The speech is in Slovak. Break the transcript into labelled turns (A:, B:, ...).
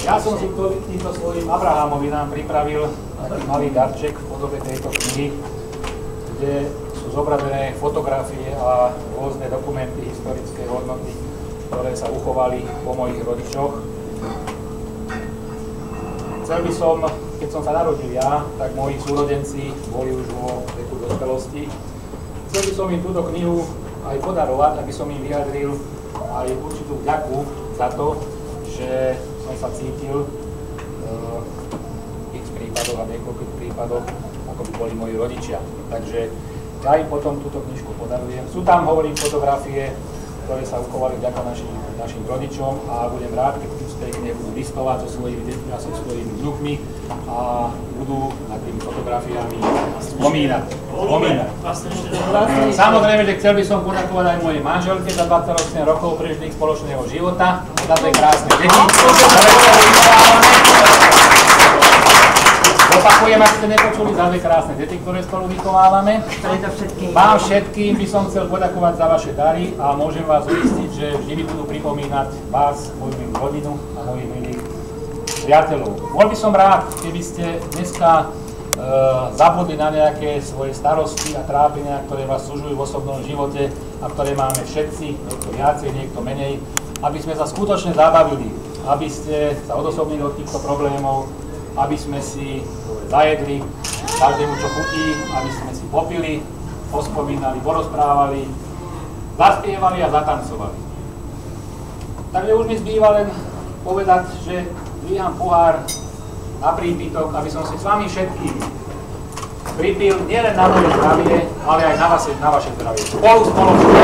A: Ja som si týmto svojím Abrahamovi nám pripravil taký malý darček v podobe tejto knihy, kde sú zobrazené fotografie a rôzne dokumenty, historické hodnoty, ktoré sa uchovali po mojich rodičoch. Chcel by som, keď som sa narodil ja, tak moji súrodenci boli už vo veku dospelosti. Chcel by som im túto knihu aj podarovať, aby som im vyjadril aj určitú vďaku za to, že som sa cítil v ich prípadoch a niekoľkých prípadoch, ako by boli moji rodičia. Takže ja im potom túto knižku podarujem. Sú tam, hovorím, fotografie, ktoré sa uchovali vďaka našim rodičom a budem rád, keď z tej knihy budú listovať so svojimi deťmi a so svojimi vnukmi a budú nad tými fotografiami spomínať. Samozrejme, že chcel by som poďakovať aj mojej manželke za 28 rokov prežitých spoločného života, za tie krásne deti. Opakujem, ak ste nepočuli, za dve krásne deti, ktoré spolu vychovávame. Vám všetkým by som chcel poďakovať za vaše dary a môžem vás uistiť, že vždy mi budú pripomínať vás, moju milú rodinu a mojich milých priateľov. Bol by som rád, keby ste dneska zabudli na nejaké svoje starosti a trápenia, ktoré vás súžujú v osobnom živote a ktoré máme všetci, niekto viacej, niekto menej, aby sme sa skutočne zabavili, aby ste sa odosobnili od týchto problémov, aby sme si zajedli každému, čo chutí, aby sme si popili, pospomínali, porozprávali, zaspievali a zatancovali. Takže už mi zbýva len povedať, že dvíham pohár na prípitok, aby som si s vami všetkým pripil nielen na moje zdravie, ale aj na vaše zdravie. Spoločne.